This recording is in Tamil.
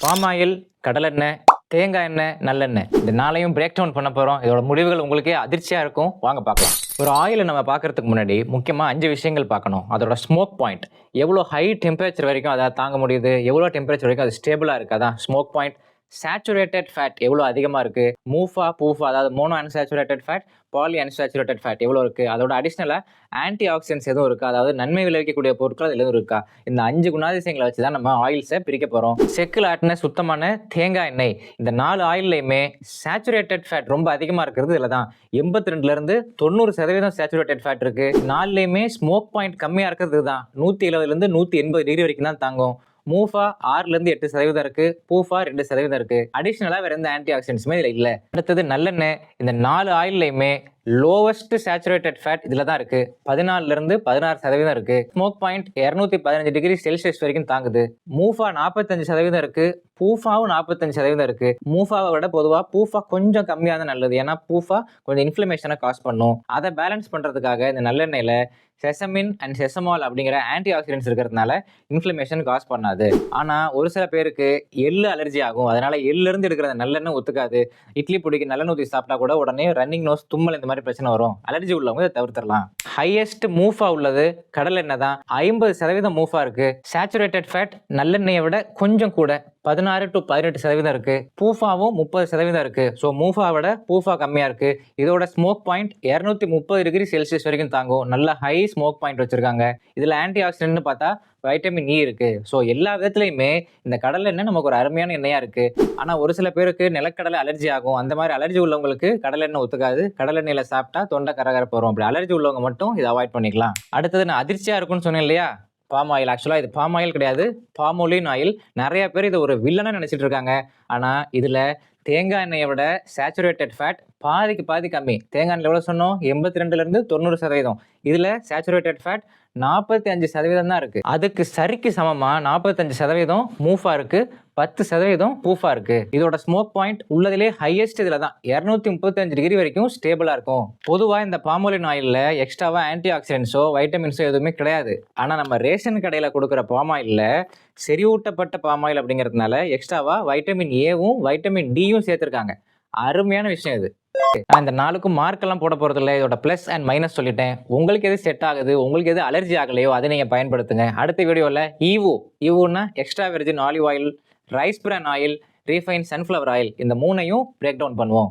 பாம் ஆயில், கடலெண்ணெய், தேங்காய் எண்ணெய், நல்லெண்ணெய் இந்த நாளையும் பிரேக் டவுன் பண்ண போகிறோம். இதோட முடிவுகள் உங்களுக்கே அதிர்ச்சியாக இருக்கும். வாங்க பார்க்கலாம். ஒரு ஆயிலை நம்ம பார்க்கறதுக்கு முன்னாடி முக்கியமாக 5 விஷயங்கள் பார்க்கணும். அதோட ஸ்மோக் பாயிண்ட் எவ்வளோ ஹை டெம்பரேச்சர் வரைக்கும் அதை தாங்க முடியுது, எவ்வளோ டெம்பரேச்சர் வரைக்கும் அது ஸ்டேபிளாக இருக்குது, அதான் ஸ்மோக் பாயிண்ட். சேச்சுரேட்டட் ஃபேட் எவ்வளோ அதிகமாக இருக்குது, மூஃபா பூஃபா அதாவது mono unsaturated fat, poly unsaturated fat எவ்வளோ இருக்குது, அதோட அடிஷ்னலாக ஆன்டி ஆக்சிடென்ட்ஸ் எதுவும் இருக்கா, அதாவது நன்மை விளைவிக்கக்கூடிய பொருட்கள் அதில் எதுவும் இருக்கா. இந்த 5 குணாதிசயங்களை வச்சு தான் நம்ம ஆயில்ஸை பிரிக்க போகிறோம். செக்கில் ஆட்டின சுத்தமான தேங்காய் எண்ணெய், இந்த 4 ஆயில்லையுமே சேச்சுரேட்டட் ஃபேட் ரொம்ப அதிகமாக இருக்கிறது இதில் தான். 82லேருந்து 90% சேச்சுரேட்டட் ஃபேட் இருக்குது. 4லையுமே ஸ்மோக் பாயிண்ட் கம்மியாக இருக்கிறது தான். 170லேருந்து 180 டிகிரி வரைக்கும் தான் தாங்கும். மூஃபா 6லேருந்து 8% இருக்கு, பூஃபா 2% இருக்கு. அடிஷனலா வேற எந்த ஆன்டி ஆக்சிடென்ட்ஸுமே இதுல இல்ல. அடுத்தது நல்லெண்ணெய். இந்த 4 ஆயில்லையுமே லோவஸ்ட் சேச்சுரேட்டட் ஃபேட் இதுல தான் இருக்கு. 14லேருந்து 16% இருக்கு. ஸ்மோக் பாயிண்ட் 215 டிகிரி செல்சியஸ் வரைக்கும் தாங்குது. மூஃபா 45% இருக்கு, பூஃபாவும் 45% இருக்கு. மூஃபாவை விட பொதுவாக பூஃபா கொஞ்சம் கம்மியாக தான் நல்லது. ஏன்னா பூஃபா கொஞ்சம் இன்ஃப்ளமேஷனை காஸ் பண்ணும். அதை பேலன்ஸ் பண்றதுக்காக இந்த நல்லெண்ணெயில செசமின் அண்ட் செசமால் அப்படிங்கிற ஆன்டி ஆக்சிடென்ட்ஸ் இருக்கிறதுனால இன்ஃப்ளமேஷன் காஸ் பண்ணாது. ஆனால் ஒரு சில பேருக்கு எள்ளு அலர்ஜி ஆகும். அதனால எள்ளிருந்து எடுக்கிற நல்லெண்ணெய் ஒத்துக்காது. இட்லி பொடிக்கு நல்லெண்ணெய் ஊற்றி சாப்பிட்டா கூட உடனே ரன்னிங் நோஸ், தும்மல் இந்த மாதிரி பிரச்சனை வரும். அலர்ஜி உள்ளவங்க இதை தவிர்த்திடலாம். ஹையஸ்ட் மூஃபா உள்ளது கடலெண்ணெய் தான். 50% மூஃபா இருக்கு. சேச்சுரேட்டட் ஃபேட் நல்லெண்ணெயை விட கொஞ்சம் கூட 16 to 18% இருக்கு. பூஃபாவும் 30% இருக்கு. ஸோ மூஃபா விட பூஃபா கம்மியா இருக்கு. இதோட ஸ்மோக் பாயிண்ட் 230 டிகிரி செல்சியஸ் வரைக்கும் தாங்கும். நல்ல ஹை ஸ்மோக் பாயிண்ட் வச்சிருக்காங்க. இதுல ஆன்டி ஆக்சிடென்ட்னு பார்த்தா வைட்டமின் இ இருக்கு. ஸோ எல்லா விதத்துலையுமே இந்த கடலை எண்ணெய் நமக்கு ஒரு அருமையான எண்ணெயா இருக்கு. ஆனா ஒரு சில பேருக்கு நிலக்கடலை அலர்ஜி ஆகும். அந்த மாதிரி அலர்ஜி உள்ளவங்களுக்கு கடலை எண்ணெய் ஒத்துக்காது. கடலை எண்ணெயில சாப்பிட்டா தொண்டை கரகரப்பு வரும். அப்படி அலர்ஜி உள்ளவங்க மட்டும் இதை அவாய்ட் பண்ணிக்கலாம். அடுத்தது நான் அதிர்ச்சியா இருக்கும்னு சொன்னேன் இல்லையா, பாம் ஆயில். ஆக்சுவலாக இது பாம் ஆயில் கிடையாது, பாமோலின் ஆயில். நிறைய பேர் இதை ஒரு வில்லனா நினைச்சிட்டு இருக்காங்க. ஆனால் இதில் தேங்காய் எண்ணெயை விட சேச்சுரேட்டட் ஃபேட் பாதிக்கு பாதி கம்மி. தேங்காய் எண்ணெய் எவ்வளோ சொன்னோம், 82லேருந்து 90%. இதில் சேச்சுரேட்டட் ஃபேட் 45% தான் இருக்கு. அதுக்கு சரிக்கு சமமா 45% மூஃபா இருக்கு, 10% பூஃபா இருக்கு. இதோட ஸ்மோக் பாயிண்ட் உள்ளதிலே ஹையஸ்ட் இதுல தான். 235 டிகிரி வரைக்கும் ஸ்டேபிளா இருக்கும். பொதுவா இந்த பாமோலின் ஆயில்ல எக்ஸ்ட்ராவா ஆன்டி ஆக்சிடென்ட்ஸோ வைட்டமின்ஸோ எதுவுமே கிடையாது. ஆனா நம்ம ரேஷன் கடையில கொடுக்குற பாம் ஆயில்ல செறிவூட்டப்பட்ட பாம் ஆயில் அப்படிங்கிறதுனால எக்ஸ்ட்ராவா வைட்டமின் ஏவும் வைட்டமின் டியும் சேர்த்திருக்காங்க. அருமையான விஷயம் இது. நான் இந்த 4க்கும் மார்க்கெல்லாம் போட போறது இல்லை. இதோட பிளஸ் அண்ட் மைனஸ் சொல்லிட்டேன். உங்களுக்கு எது செட் ஆகுது, உங்களுக்கு எது அலர்ஜி ஆகலையோ அதை நீங்க பயன்படுத்துங்க. அடுத்த வீடியோவில் ஈவோன்னா extra virgin olive oil, rice bran oil, refine sunflower oil, இந்த 3ஐயும் பிரேக் டவுன் பண்ணுவோம்.